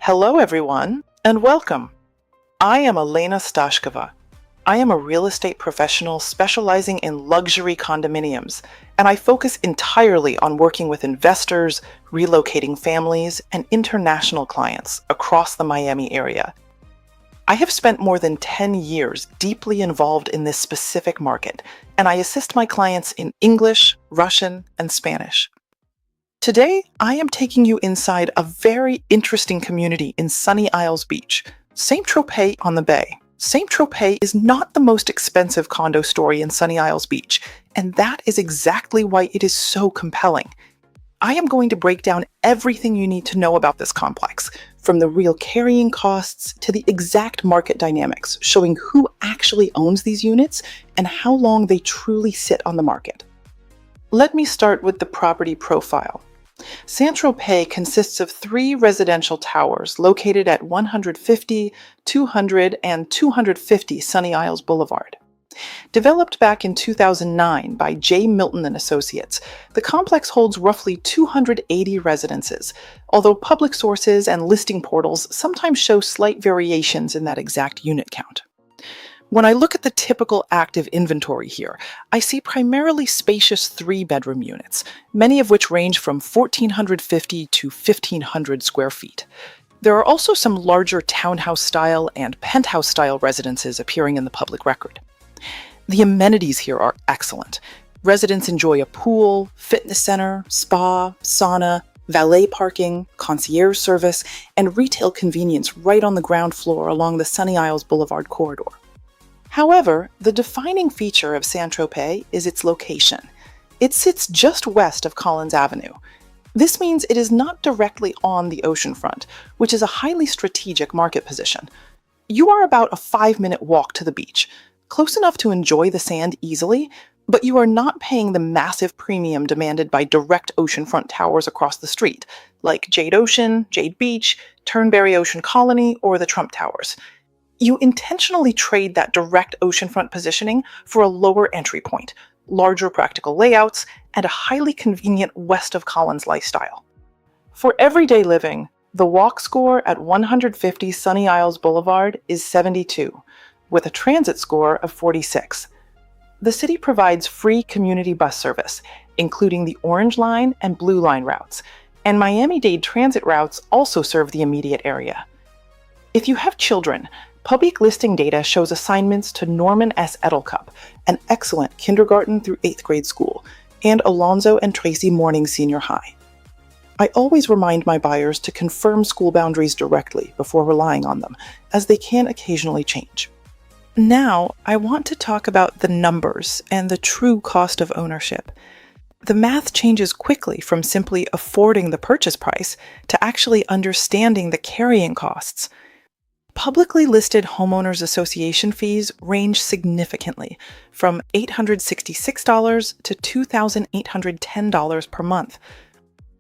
Hello everyone, and welcome. I am Elena Stazhkova. I am a real estate professional specializing in luxury condominiums, and I focus entirely on working with investors, relocating families, and international clients across the Miami area. I have spent more than 10 years deeply involved in this specific market, and I assist my clients in English, Russian, and Spanish. Today, I am taking you inside a very interesting community in Sunny Isles Beach, St. Tropez on the Bay. St. Tropez is not the most expensive condo story in Sunny Isles Beach, and that is exactly why it is so compelling. I am going to break down everything you need to know about this complex, from the real carrying costs to the exact market dynamics, showing who actually owns these units and how long they truly sit on the market. Let me start with the property profile. St. Tropez consists of 3 residential towers located at 150, 200, and 250 Sunny Isles Boulevard. Developed back in 2009 by J. Milton and Associates, the complex holds roughly 280 residences, although public sources and listing portals sometimes show slight variations in that exact unit count. When I look at the typical active inventory here, I see primarily spacious 3-bedroom units, many of which range from 1,450 to 1,500 square feet. There are also some larger townhouse-style and penthouse-style residences appearing in the public record. The amenities here are excellent. Residents enjoy a pool, fitness center, spa, sauna, valet parking, concierge service, and retail convenience right on the ground floor along the Sunny Isles Boulevard corridor. However, the defining feature of St. Tropez is its location. It sits just west of Collins Avenue. This means it is not directly on the oceanfront, which is a highly strategic market position. You are about a 5-minute walk to the beach, close enough to enjoy the sand easily, but you are not paying the massive premium demanded by direct oceanfront towers across the street, like Jade Ocean, Jade Beach, Turnberry Ocean Colony, or the Trump Towers. You intentionally trade that direct oceanfront positioning for a lower entry point, larger practical layouts, and a highly convenient west of Collins lifestyle. For everyday living, the walk score at 150 Sunny Isles Boulevard is 72, with a transit score of 46. The city provides free community bus service, including the Orange Line and Blue Line routes, and Miami-Dade transit routes also serve the immediate area. If you have children, public listing data shows assignments to Norman S. Edelcup, an excellent kindergarten through 8th grade school, and Alonzo and Tracy Morning Senior High. I always remind my buyers to confirm school boundaries directly before relying on them, as they can occasionally change. Now, I want to talk about the numbers and the true cost of ownership. The math changes quickly from simply affording the purchase price to actually understanding the carrying costs. Publicly listed homeowners association fees range significantly, from $866 to $2,810 per month.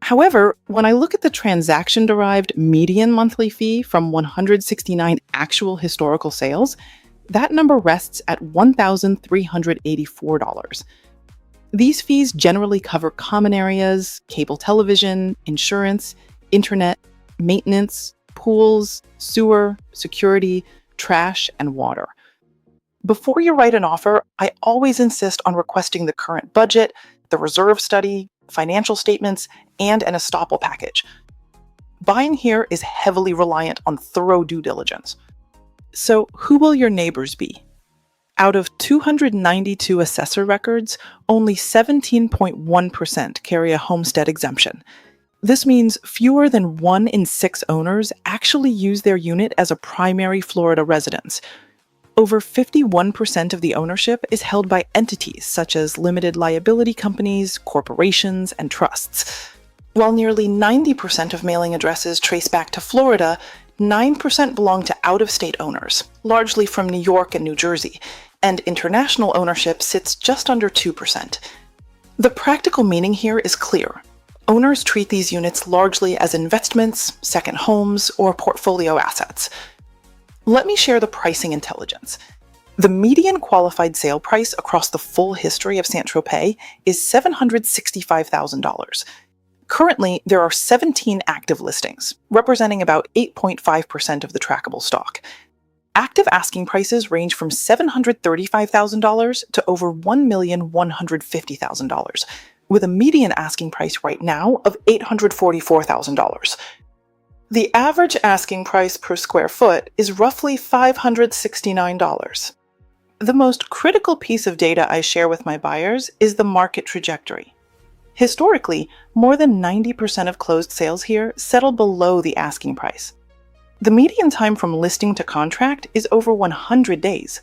However, when I look at the transaction-derived median monthly fee from 169 actual historical sales, that number rests at $1,384. These fees generally cover common areas, cable television, insurance, internet, maintenance, pools, sewer, security, trash, and water. Before you write an offer, I always insist on requesting the current budget, the reserve study, financial statements, and an estoppel package. Buying here is heavily reliant on thorough due diligence. So, who will your neighbors be? Out of 292 assessor records, only 17.1% carry a homestead exemption. This means fewer than 1 in 6 owners actually use their unit as a primary Florida residence. Over 51% of the ownership is held by entities such as limited liability companies, corporations, and trusts. While nearly 90% of mailing addresses trace back to Florida, 9% belong to out-of-state owners, largely from New York and New Jersey, and international ownership sits just under 2%. The practical meaning here is clear. Owners treat these units largely as investments, second homes, or portfolio assets. Let me share the pricing intelligence. The median qualified sale price across the full history of St. Tropez is $765,000. Currently, there are 17 active listings, representing about 8.5% of the trackable stock. Active asking prices range from $735,000 to over $1,150,000, with a median asking price right now of $844,000. The average asking price per square foot is roughly $569. The most critical piece of data I share with my buyers is the market trajectory. Historically, more than 90% of closed sales here settle below the asking price. The median time from listing to contract is over 100 days.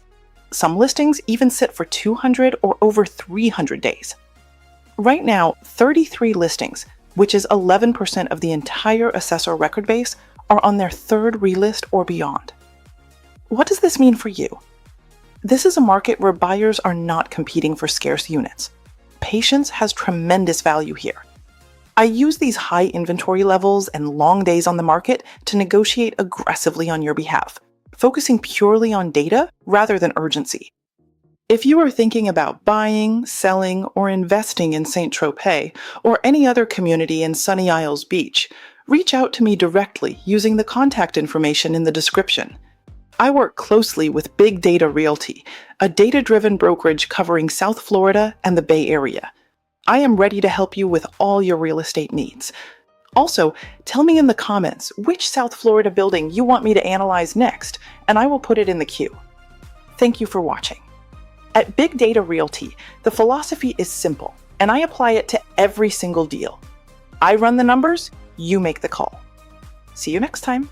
Some listings even sit for 200 or over 300 days. Right now, 33 listings, which is 11% of the entire assessor record base, are on their third relist or beyond. What does this mean for you? This is a market where buyers are not competing for scarce units. Patience has tremendous value here. I use these high inventory levels and long days on the market to negotiate aggressively on your behalf, focusing purely on data rather than urgency. If you are thinking about buying, selling, or investing in St. Tropez or any other community in Sunny Isles Beach, reach out to me directly using the contact information in the description. I work closely with Big Data Realty, a data-driven brokerage covering South Florida and the Bay Area. I am ready to help you with all your real estate needs. Also, tell me in the comments which South Florida building you want me to analyze next, and I will put it in the queue. Thank you for watching. At Big Data Realty, the philosophy is simple, and I apply it to every single deal. I run the numbers, you make the call. See you next time.